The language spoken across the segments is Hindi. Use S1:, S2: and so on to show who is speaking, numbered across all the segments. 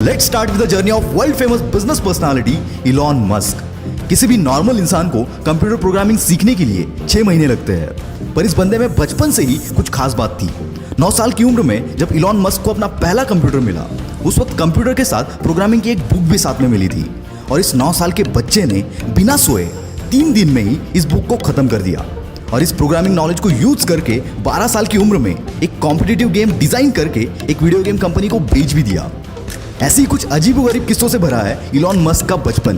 S1: Let's start with the journey of world famous business personality Elon Musk. किसी भी नॉर्मल इंसान को कंप्यूटर प्रोग्रामिंग सीखने के लिए 6 महीने लगते हैं, पर इस बंदे में बचपन से ही कुछ खास बात थी। 9 साल की उम्र में जब इलॉन मस्क को अपना पहला कंप्यूटर मिला, उस वक्त कंप्यूटर के साथ प्रोग्रामिंग की एक बुक भी साथ में मिली थी और इस 9 साल के बच्चे ने बिना सोए 3 दिन में ही इस बुक को खत्म कर दिया और इस प्रोग्रामिंग नॉलेज को यूज करके 12 साल की उम्र में एक कॉम्पिटिटिव गेम डिजाइन करके एक वीडियो गेम कंपनी को बेच भी दिया। ऐसे ही कुछ अजीबोगरीब किस्सों से भरा है इलॉन मस्क का बचपन।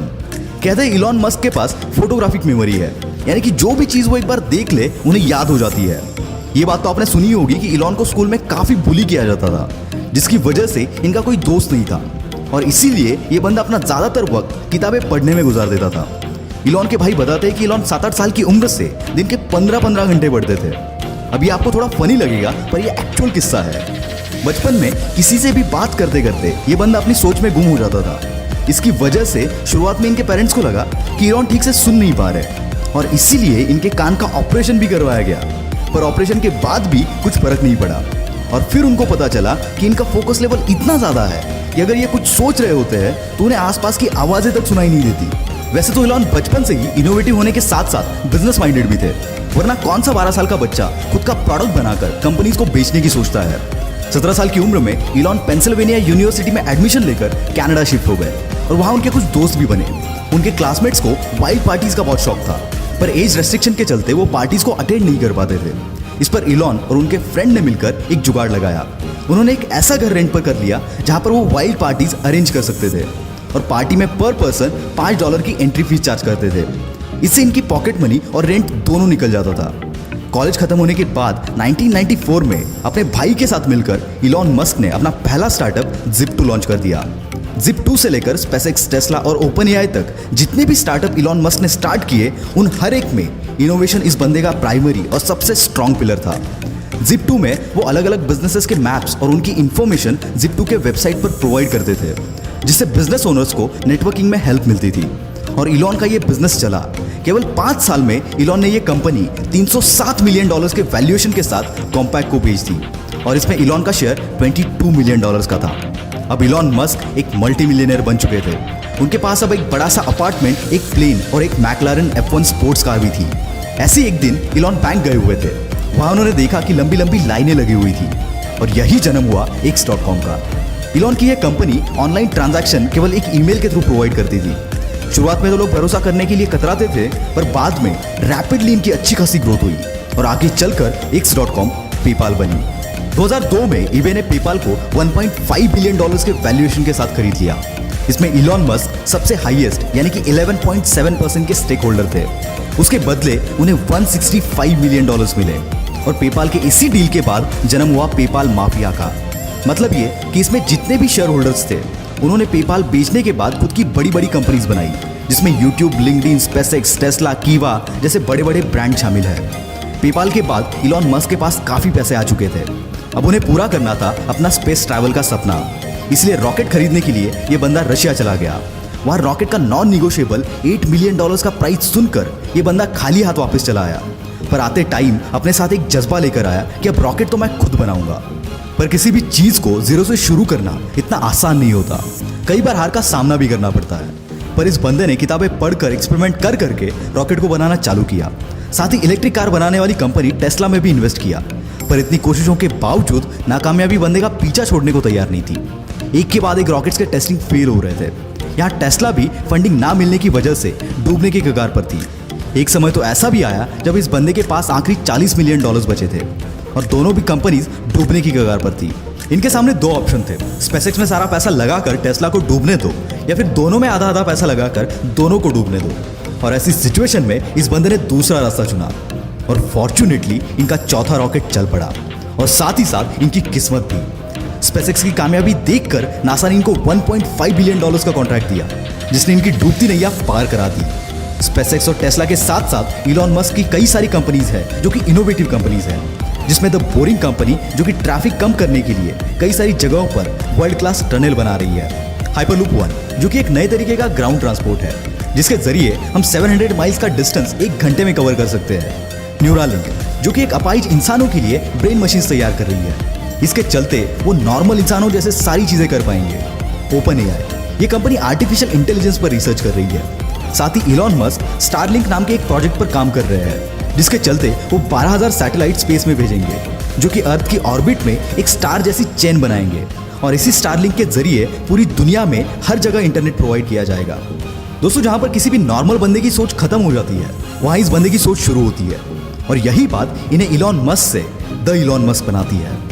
S1: कहते हैं इलॉन मस्क के पास फोटोग्राफिक मेमोरी है, यानी कि जो भी चीज वो एक बार देख ले उन्हें याद हो जाती है। ये बात तो आपने सुनी होगी कि इलॉन को स्कूल में काफी बुली किया जाता था, जिसकी वजह से इनका कोई दोस्त नहीं था और इसीलिए ये बंदा अपना ज्यादातर वक्त किताबें पढ़ने में गुजार देता था। इलॉन के भाई बताते हैं कि इलॉन 7-8 साल की उम्र से दिन के 15-15 घंटे पढ़ते थे। अभी आपको थोड़ा फनी लगेगा, पर यह एक्चुअल किस्सा है। बचपन में किसी से भी बात करते करते ये बंदा अपनी सोच में गुम हो जाता था। इसकी वजह से शुरुआत में इनके पेरेंट्स को लगा कि इलॉन ठीक से सुन नहीं पा रहे और इसीलिए इनके कान का ऑपरेशन भी करवाया गया, पर ऑपरेशन के बाद भी कुछ फर्क नहीं पड़ा। और फिर उनको पता चला कि इनका फोकस लेवल इतना ज्यादा है कि अगर ये कुछ सोच रहे होते हैं तो उन्हें आसपास की आवाजें तक सुनाई नहीं देती। वैसे तो इलॉन बचपन से ही इनोवेटिव होने के साथ साथ बिजनेस माइंडेड भी थे, वरना कौन सा 12 साल का बच्चा खुद का प्रोडक्ट बनाकर कंपनीज को बेचने की सोचता है। 17 साल की उम्र में इलॉन पेंसिल्वेनिया यूनिवर्सिटी में एडमिशन लेकर कनाडा शिफ्ट हो गए और वहां उनके कुछ दोस्त भी बने। उनके क्लासमेट्स को वाइल्ड पार्टीज का बहुत शौक था, पर एज रेस्ट्रिक्शन के चलते वो पार्टीज को अटेंड नहीं कर पाते थे। इस पर इलॉन और उनके फ्रेंड ने मिलकर एक जुगाड़ लगाया। उन्होंने एक ऐसा घर रेंट पर कर लिया जहां पर वो वाइल्ड पार्टीज अरेंज कर सकते थे और पार्टी में पर पर्सन $5 की एंट्री फीस चार्ज करते थे। इससे इनकी पॉकेट मनी और रेंट दोनों निकल जाता था। कॉलेज खत्म होने के बाद 1994 में अपने भाई के साथ मिलकर इलॉन मस्क ने अपना पहला स्टार्टअप Zip2 लॉन्च कर दिया। Zip2 से लेकर SpaceX, टेस्ला और OpenAI तक जितने भी स्टार्टअप इलॉन मस्क ने स्टार्ट किए, उन हर एक में इनोवेशन इस बंदे का प्राइमरी और सबसे स्ट्रॉन्ग पिलर था। Zip2 में वो अलग अलग बिजनेसेस के मैप्स और उनकी इंफॉर्मेशन Zip2 के वेबसाइट पर प्रोवाइड करते थे, जिससे बिजनेस ओनर्स को नेटवर्किंग में हेल्प मिलती थी। और इलॉन का ये बिजनेस चला। केवल 5 साल में इलॉन ने ये कंपनी $307 मिलियन के वैल्यूएशन के साथ कॉम्पैक्ट को बेच दी और इसमें इलॉन का शेयर $22 मिलियन का था। अब इलॉन मस्क एक मल्टी मिलियनर बन चुके थे। उनके पास अब एक बड़ा सा अपार्टमेंट, एक प्लेन और एक मैक्लारेन F1 स्पोर्ट्स कार भी थी। ऐसे एक दिन इलॉन बैंक गए हुए थे। वहां उन्होंने देखा कि लंबी लंबी लाइनें लगी हुई थी और यही जन्म हुआ X.com का। इलॉन की यह कंपनी ऑनलाइन ट्रांजैक्शन केवल एक ईमेल के थ्रू प्रोवाइड करती थी। शुरुआत में तो लोग भरोसा करने के लिए कतराते थे, पर बाद में रैपिडली इनकी अच्छी खासी ग्रोथ हुई और आगे चलकर X.com पेपाल बनी। 2002 में eBay ने पेपाल को $1.5 बिलियन के वैल्यूएशन के साथ खरीद लिया। इसमें इलॉन मस्क सबसे हाईएस्ट यानी कि 11.7% के स्टेक होल्डर थे। उसके बदले उन्हें $165 मिलियन मिले और पेपाल के इसी डील के बाद जन्म हुआ पेपाल माफिया का। मतलब ये कि इसमें जितने भी शेयर होल्डर्स थे, उन्होंने पेपाल बेचने के बाद खुद की बड़ी बड़ी कंपनीज बनाई, जिसमें यूट्यूब, लिंक्डइन, SpaceX, टेस्ला, कीवा जैसे बड़े बड़े ब्रांड शामिल है। पेपाल के बाद इलॉन मस्क के पास काफी पैसे आ चुके थे। अब उन्हें पूरा करना था अपना स्पेस ट्रैवल का सपना, इसलिए रॉकेट खरीदने के लिए ये बंदा रशिया चला गया। वहां रॉकेट का नॉन निगोशिएबल $8 मिलियन का प्राइस सुनकर ये बंदा खाली हाथ वापस चला आया, पर आते टाइम अपने साथ एक जज्बा लेकर आया कि अब रॉकेट तो मैं खुद बनाऊंगा। पर किसी भी चीज को जीरो से शुरू करना इतना आसान नहीं होता, कई बार हार का सामना भी करना पड़ता है। पर इस बंदे ने किताबें पढ़कर एक्सपेरिमेंट कर करके रॉकेट को बनाना चालू किया। साथ ही इलेक्ट्रिक कार बनाने वाली कंपनी टेस्ला में भी इन्वेस्ट किया, पर इतनी कोशिशों के बावजूद नाकामयाबी बंदे का पीछा छोड़ने को तैयार नहीं थी। एक के बाद एक रॉकेट्स के टेस्टिंग फेल हो रहे थे। यहाँ टेस्ला भी फंडिंग ना मिलने की वजह से डूबने की कगार पर थी। एक समय तो ऐसा भी आया जब इस बंदे के पास आखिरी $40 मिलियन बचे थे और दोनों भी कंपनीज डूबने की कगार पर थी। इनके सामने 2 ऑप्शन थे, SpaceX में सारा पैसा लगाकर टेस्ला को डूबने दो या फिर दोनों में आधा आधा पैसा लगाकर दोनों को डूबने दो। और ऐसी सिचुएशन में इस बंदे ने दूसरा रास्ता चुना और फॉर्चुनेटली इनका चौथा रॉकेट चल पड़ा और साथ ही साथ इनकी किस्मत भी। SpaceX की कामयाबी देखकर नासा ने इनको $1.5 बिलियन का कॉन्ट्रैक्ट दिया, जिसने इनकी डूबती नैया पार करा दी। SpaceX और टेस्ला के साथ साथ इलॉन मस्क की कई सारी कंपनीज हैं जो कि इनोवेटिव कंपनीज हैं, जिसमें द बोरिंग कंपनी जो कि ट्रैफिक कम करने के लिए कई सारी जगहों पर वर्ल्ड क्लास टनल बना रही है। हाइपरलूप 1 जो कि एक नए तरीके का ग्राउंड ट्रांसपोर्ट है, जिसके जरिए हम 700 माइल्स का डिस्टेंस 1 घंटे में कवर कर सकते हैं। न्यूरालिंक जो कि एक अपाहिज इंसानों के लिए ब्रेन मशीन तैयार कर रही है, इसके चलते वो नॉर्मल इंसानों जैसे सारी चीजें कर पाएंगे। Open AI. ये कंपनी आर्टिफिशियल इंटेलिजेंस पर रिसर्च कर रही है। साथ ही इलॉन मस्क स्टारलिंक नाम के एक प्रोजेक्ट पर काम कर रहे हैं, जिसके चलते वो 12,000 सैटेलाइट स्पेस में भेजेंगे, जो कि अर्थ की ऑर्बिट में एक स्टार जैसी चेन बनाएंगे। और इसी स्टारलिंक के जरिए पूरी दुनिया में हर जगह इंटरनेट प्रोवाइड किया जाएगा। दोस्तों, जहां पर किसी भी नॉर्मल बंदे की सोच खत्म हो जाती है, वहां इस बंदे की सोच शुरू होती है। और यही बात इन्हें इलॉन मस्क से द इलॉन मस्क बनाती है।